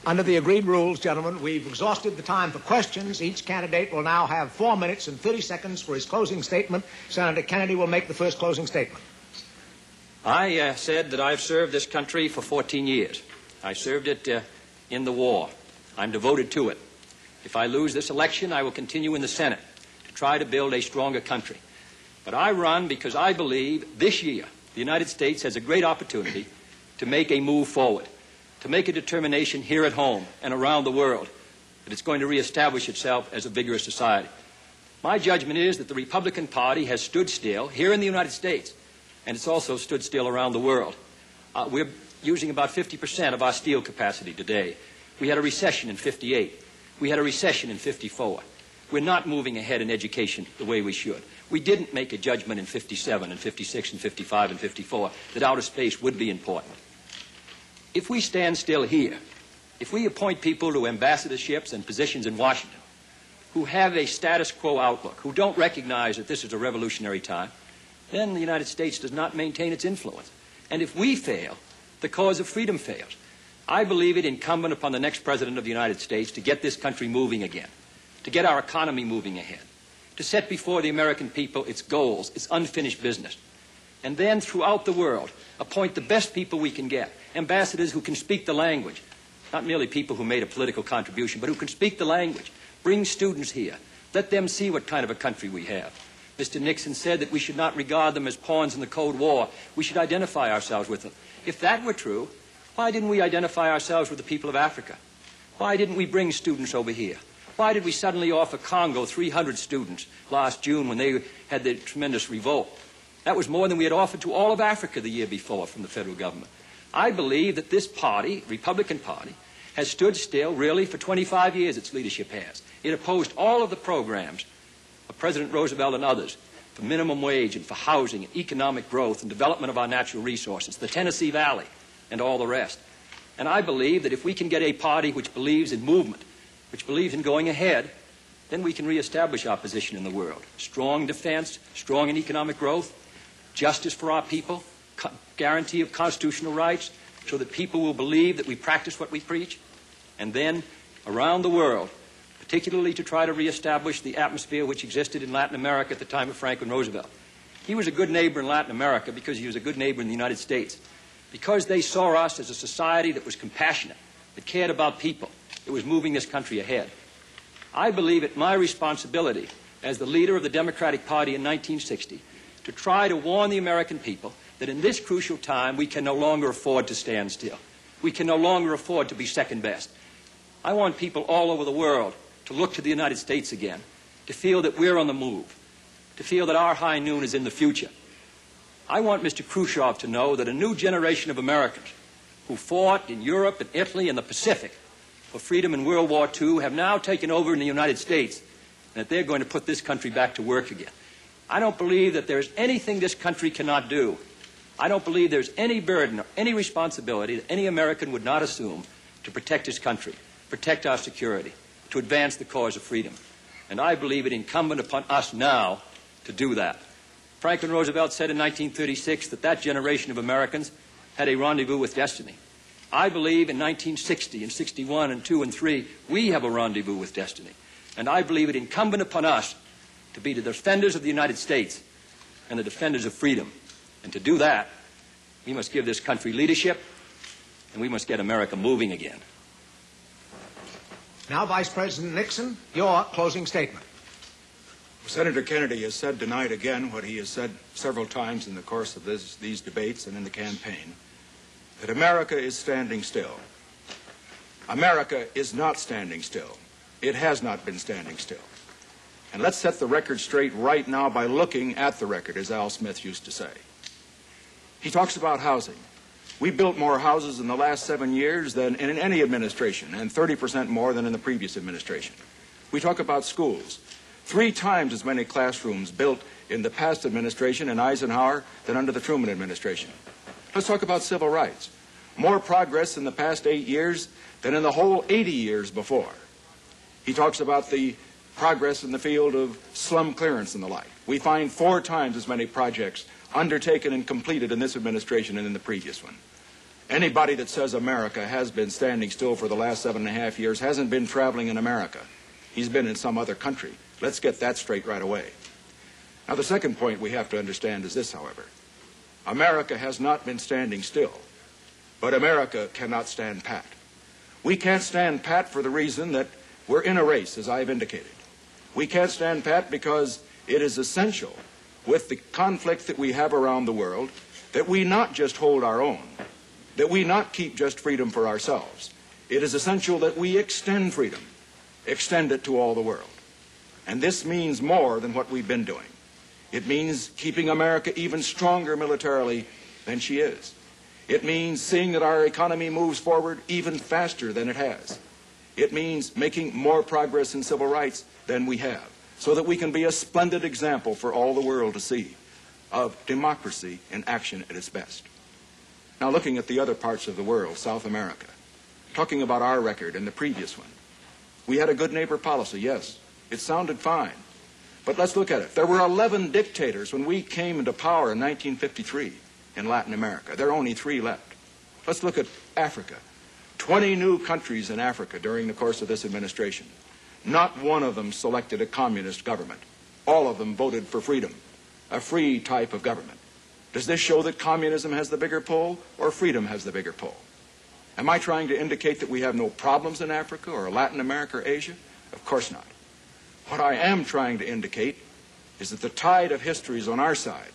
Under the agreed rules, gentlemen, we've exhausted the time for questions. Each candidate will now have 4 minutes and 30 seconds for his closing statement. Senator Kennedy will make the first closing statement. I said that I've served this country for 14 years. I served it in the war. I'm devoted to it. If I lose this election, I will continue in the Senate to try to build a stronger country. But I run because I believe this year the United States has a great opportunity to make a move forward, to make a determination here at home and around the world that it's going to reestablish itself as a vigorous society. My judgment is that the Republican Party has stood still here in the United States, and it's also stood still around the world. We're using about 50% of our steel capacity today. We had a recession in '58. We had a recession in '54. We're not moving ahead in education the way we should. We didn't make a judgment in '57 and '56 and '55 and '54 that outer space would be important. If we stand still here, if we appoint people to ambassadorships and positions in Washington who have a status quo outlook, who don't recognize that this is a revolutionary time, then the United States does not maintain its influence. And if we fail, the cause of freedom fails. I believe it incumbent upon the next President of the United States to get this country moving again, to get our economy moving ahead, to set before the American people its goals, its unfinished business, and then throughout the world appoint the best people we can get, ambassadors who can speak the language, not merely people who made a political contribution, but who can speak the language, bring students here, let them see what kind of a country we have. Mr. Nixon said that we should not regard them as pawns in the Cold War. We should identify ourselves with them. If that were true, why didn't we identify ourselves with the people of Africa? Why didn't we bring students over here? Why did we suddenly offer Congo 300 students last June when they had the tremendous revolt? That was more than we had offered to all of Africa the year before from the federal government. I believe that this party, Republican Party, has stood still really for 25 years, its leadership has. It opposed all of the programs of President Roosevelt and others for minimum wage and for housing and economic growth and development of our natural resources, the Tennessee Valley and all the rest. And I believe that if we can get a party which believes in movement, which believes in going ahead, then we can reestablish our position in the world. Strong defense, strong in economic growth, justice for our people, guarantee of constitutional rights, so that people will believe that we practice what we preach, and then around the world, particularly to try to reestablish the atmosphere which existed in Latin America at the time of Franklin Roosevelt. He was a good neighbor in Latin America because he was a good neighbor in the United States, because they saw us as a society that was compassionate, that cared about people, that was moving this country ahead. I believe it my responsibility as the leader of the Democratic Party in 1960 to try to warn the American people that in this crucial time we can no longer afford to stand still. We can no longer afford to be second best. I want people all over the world to look to the United States again, to feel that we're on the move, to feel that our high noon is in the future. I want Mr. Khrushchev to know that a new generation of Americans who fought in Europe and Italy and the Pacific for freedom in World War II have now taken over in the United States, and that they're going to put this country back to work again. I don't believe that there's anything this country cannot do. I don't believe there's any burden or any responsibility that any American would not assume to protect his country, protect our security, to advance the cause of freedom. And I believe it incumbent upon us now to do that. Franklin Roosevelt said in 1936 that that generation of Americans had a rendezvous with destiny. I believe in 1960 and 61 and 2 and 3, we have a rendezvous with destiny. And I believe it incumbent upon us to be the defenders of the United States and the defenders of freedom. And to do that, we must give this country leadership, and we must get America moving again. Now, Vice President Nixon, your closing statement. Senator Kennedy has said tonight again what he has said several times in the course of these debates and in the campaign, that America is standing still. America is not standing still. It has not been standing still. And let's set the record straight right now by looking at the record, as Al Smith used to say. He talks about housing. We built more houses in the last 7 years than in any administration, and 30% more than in the previous administration. We talk about schools. 3 times as many classrooms built in the past administration in Eisenhower than under the Truman administration. Let's talk about civil rights. More progress in the past 8 years than in the whole 80 years before. He talks about the progress in the field of slum clearance and the like. We find 4 times as many projects undertaken and completed in this administration and in the previous one. Anybody that says America has been standing still for the last 7.5 years hasn't been traveling in America. He's been in some other country. Let's get that straight right away. Now, the second point we have to understand is this, however. America has not been standing still, but America cannot stand pat. We can't stand pat for the reason that we're in a race, as I've indicated. We can't stand pat because it is essential, with the conflict that we have around the world, that we not just hold our own, that we not keep just freedom for ourselves. It is essential that we extend freedom, extend it to all the world. And this means more than what we've been doing. It means keeping America even stronger militarily than she is. It means seeing that our economy moves forward even faster than it has. It means making more progress in civil rights than we have, so that we can be a splendid example for all the world to see of democracy in action at its best. Now, looking at the other parts of the world, South America, talking about our record and the previous one, we had a good neighbor policy, yes. It sounded fine. But let's look at it. There were 11 dictators when we came into power in 1953 in Latin America. There are only 3 left. Let's look at Africa. 20 new countries in Africa during the course of this administration. Not one of them selected a communist government. All of them voted for freedom, a free type of government. Does this show that communism has the bigger pull or freedom has the bigger pull? Am I trying to indicate that we have no problems in Africa or Latin America or Asia? Of course not. What I am trying to indicate is that the tide of history is on our side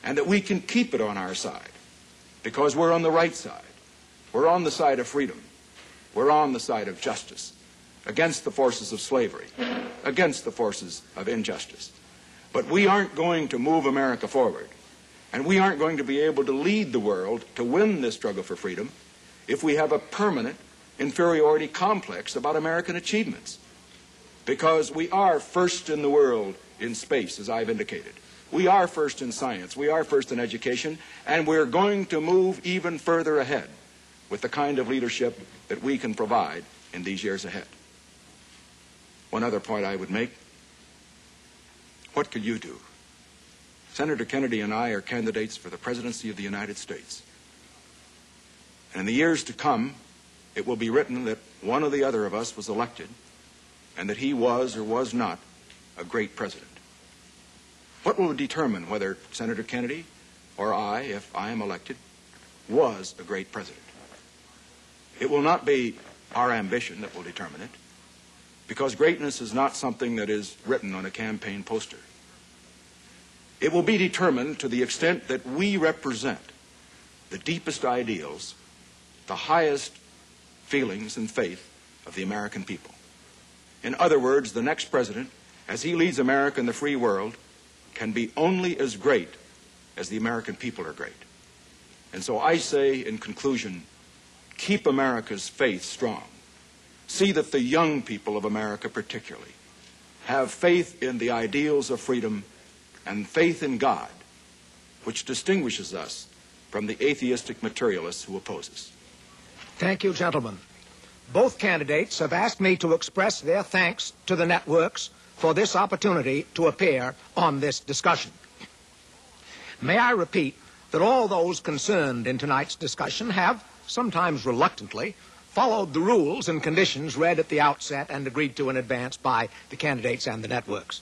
and that we can keep it on our side because we're on the right side. We're on the side of freedom. We're on the side of justice against the forces of slavery, against the forces of injustice. But we aren't going to move America forward, and we aren't going to be able to lead the world to win this struggle for freedom if we have a permanent inferiority complex about American achievements. Because we are first in the world in space, as I've indicated. We are first in science. We are first in education. And we're going to move even further ahead with the kind of leadership that we can provide in these years ahead. One other point I would make. What could you do? Senator Kennedy and I are candidates for the presidency of the United States. And in the years to come, it will be written that one or the other of us was elected and that he was or was not a great president. What will determine whether Senator Kennedy or I, if I am elected, was a great president? It will not be our ambition that will determine it, because greatness is not something that is written on a campaign poster. It will be determined to the extent that we represent the deepest ideals, the highest feelings and faith of the American people. In other words, the next president, as he leads America in the free world, can be only as great as the American people are great. And so I say, in conclusion, keep America's faith strong. See that the young people of America particularly have faith in the ideals of freedom and faith in God, which distinguishes us from the atheistic materialists who oppose us. Thank you, gentlemen. Both candidates have asked me to express their thanks to the networks for this opportunity to appear on this discussion. May I repeat that all those concerned in tonight's discussion have, sometimes reluctantly, followed the rules and conditions read at the outset and agreed to in advance by the candidates and the networks.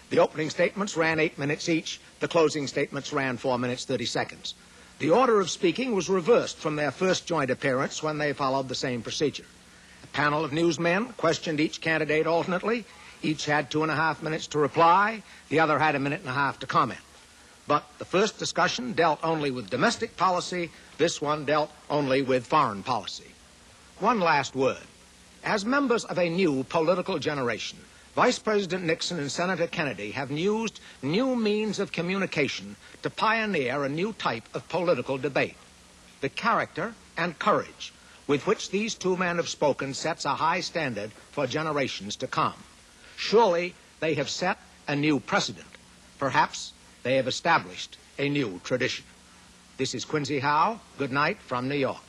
The opening statements ran 8 minutes each. The closing statements ran 4 minutes, 30 seconds. The order of speaking was reversed from their first joint appearance when they followed the same procedure. A panel of newsmen questioned each candidate alternately. Each had 2.5 minutes to reply. The other had 1.5 minutes to comment. But the first discussion dealt only with domestic policy. This one dealt only with foreign policy. One last word. As members of a new political generation, Vice President Nixon and Senator Kennedy have used new means of communication to pioneer a new type of political debate. The character and courage with which these two men have spoken sets a high standard for generations to come. Surely they have set a new precedent. Perhaps they have established a new tradition. This is Quincy Howe. Good night from New York.